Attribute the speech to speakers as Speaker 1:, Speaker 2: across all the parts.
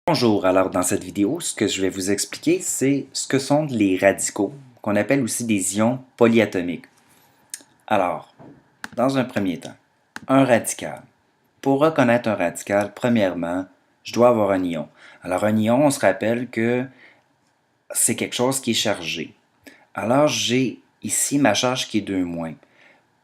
Speaker 1: Bonjour, alors dans cette vidéo, ce que je vais vous expliquer, c'est ce que sont les radicaux, qu'on appelle aussi des ions polyatomiques. Alors, dans un premier temps, un radical. Pour reconnaître un radical, premièrement, je dois avoir un ion. Alors un ion, on se rappelle que c'est quelque chose qui est chargé. Alors j'ai ici ma charge qui est 2-.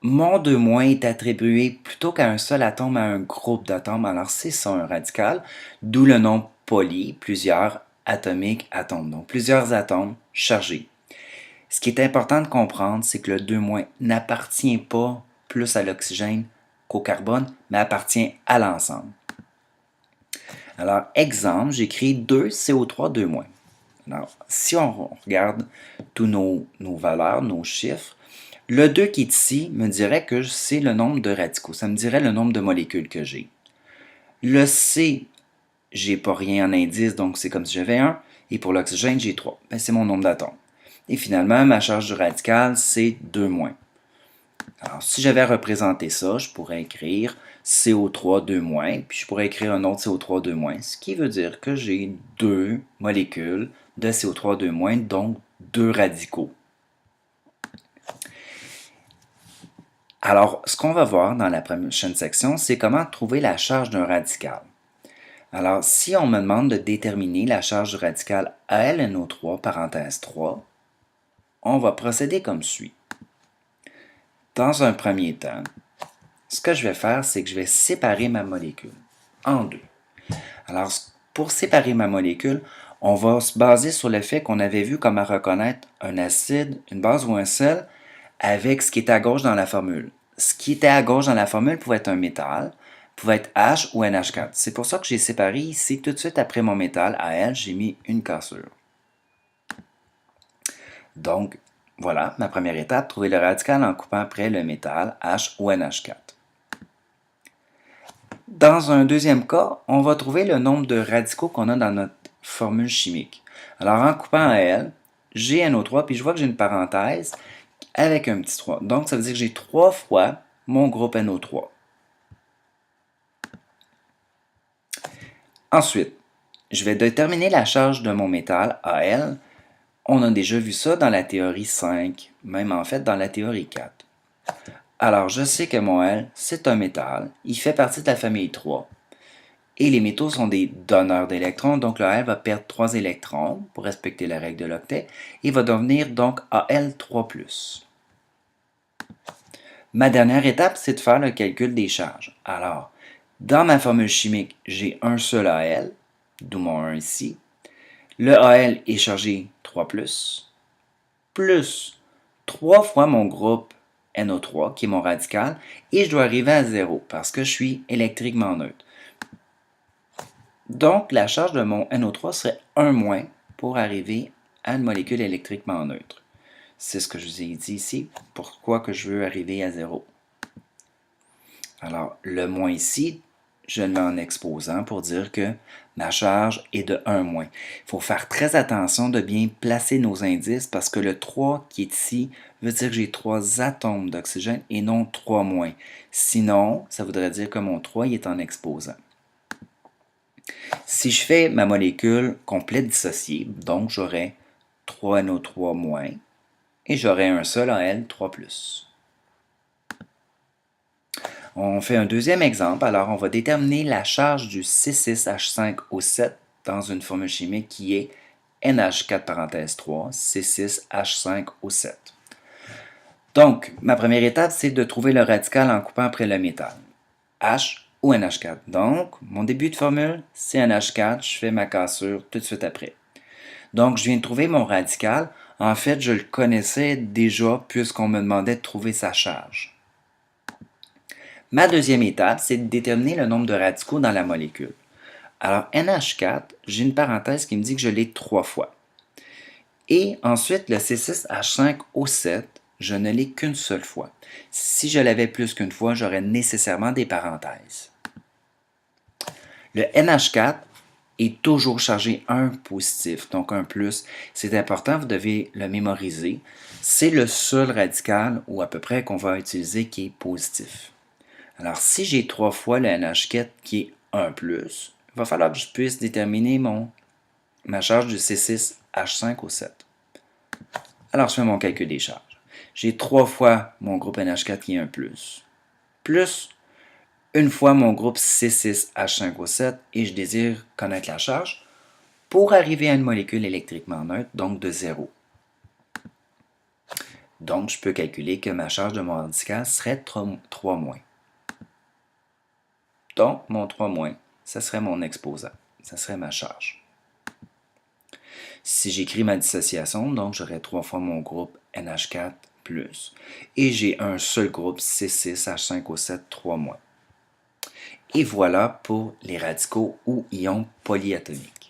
Speaker 1: Mon 2- est attribué plutôt qu'à un seul atome à un groupe d'atomes, alors c'est ça un radical, d'où le nom poly, plusieurs atomiques atomes, donc plusieurs atomes chargés. Ce qui est important de comprendre, c'est que le 2- n'appartient pas plus à l'oxygène qu'au carbone, mais appartient à l'ensemble. Alors, exemple, j'écris 2CO3 2-. Alors, si on regarde tous nos valeurs, nos chiffres, le 2 qui est ici me dirait que c'est le nombre de radicaux. Ça me dirait le nombre de molécules que j'ai. Le C, j'ai pas rien en indice, donc c'est comme si j'avais 1. Et pour l'oxygène, j'ai 3. Ben, c'est mon nombre d'atomes. Et finalement, ma charge du radical, c'est 2-. Alors, si j'avais représenté ça, je pourrais écrire CO3 2-, puis je pourrais écrire un autre CO3 2-, ce qui veut dire que j'ai 2 molécules de CO3 2-, donc 2 radicaux. Alors, ce qu'on va voir dans la prochaine section, c'est comment trouver la charge d'un radical. Alors, si on me demande de déterminer la charge du radical AlNO3, parenthèse 3, on va procéder comme suit. Dans un premier temps, ce que je vais faire, c'est que je vais séparer ma molécule en deux. Alors, pour séparer ma molécule, on va se baser sur le fait qu'on avait vu comment reconnaître un acide, une base ou un sel avec ce qui est à gauche dans la formule. Ce qui était à gauche dans la formule pouvait être un métal, pouvait être H ou NH4. C'est pour ça que j'ai séparé ici, tout de suite après mon métal, Al, j'ai mis une cassure. Donc, voilà, ma première étape, trouver le radical en coupant après le métal H ou NH4. Dans un deuxième cas, on va trouver le nombre de radicaux qu'on a dans notre formule chimique. Alors, en coupant Al, j'ai NO3, puis je vois que j'ai une parenthèse avec un petit 3. Donc, ça veut dire que j'ai 3 fois mon groupe NO3. Ensuite, je vais déterminer la charge de mon métal, Al. On a déjà vu ça dans la théorie 5, même en fait dans la théorie 4. Alors, je sais que mon Al, c'est un métal. Il fait partie de la famille 3. Et les métaux sont des donneurs d'électrons, donc le Al va perdre 3 électrons pour respecter la règle de l'octet et va devenir donc Al3+. Ma dernière étape, c'est de faire le calcul des charges. Alors, dans ma formule chimique, j'ai un seul Al, d'où mon 1 ici. Le Al est chargé 3+, plus 3 fois mon groupe NO3, qui est mon radical, et je dois arriver à 0 parce que je suis électriquement neutre. Donc, la charge de mon NO3 serait 1- pour arriver à une molécule électriquement neutre. C'est ce que je vous ai dit ici, pourquoi que je veux arriver à 0. Alors, le moins ici, je le mets en exposant pour dire que ma charge est de 1-. Il faut faire très attention de bien placer nos indices parce que le 3 qui est ici veut dire que j'ai 3 atomes d'oxygène et non 3-. Sinon, ça voudrait dire que mon 3 il est en exposant. Si je fais ma molécule complète dissociée, donc j'aurai 3NO3- et j'aurai un seul Al 3+. On fait un deuxième exemple. Alors, on va déterminer la charge du C6H5O7 dans une formule chimique qui est NH4 parenthèse 3, C6H5O7. Donc, ma première étape, c'est de trouver le radical en coupant après le métal. H ou NH4. Donc, mon début de formule, c'est NH4. Je fais ma cassure tout de suite après. Donc, je viens de trouver mon radical. En fait, je le connaissais déjà puisqu'on me demandait de trouver sa charge. Ma deuxième étape, c'est de déterminer le nombre de radicaux dans la molécule. Alors, NH4, j'ai une parenthèse qui me dit que je l'ai 3 fois. Et ensuite, le C6H5O7, je ne l'ai qu'une seule fois. Si je l'avais plus qu'une fois, j'aurais nécessairement des parenthèses. Le NH4 est toujours chargé 1 positif, donc 1 plus. C'est important, vous devez le mémoriser. C'est le seul radical, ou à peu près, qu'on va utiliser qui est positif. Alors, si j'ai 3 fois le NH4 qui est 1+, il va falloir que je puisse déterminer ma charge du C6H5O7. Alors, je fais mon calcul des charges. J'ai 3 fois mon groupe NH4 qui est un plus une fois mon groupe C6H5O7 et je désire connaître la charge pour arriver à une molécule électriquement neutre, donc de 0. Donc, je peux calculer que ma charge de mon radical serait 3-. Donc, mon 3-, ça serait mon exposant, ça serait ma charge. Si j'écris ma dissociation, donc j'aurai 3 fois mon groupe NH4+, et j'ai un seul groupe C6H5O7 3-. Et voilà pour les radicaux ou ions polyatomiques.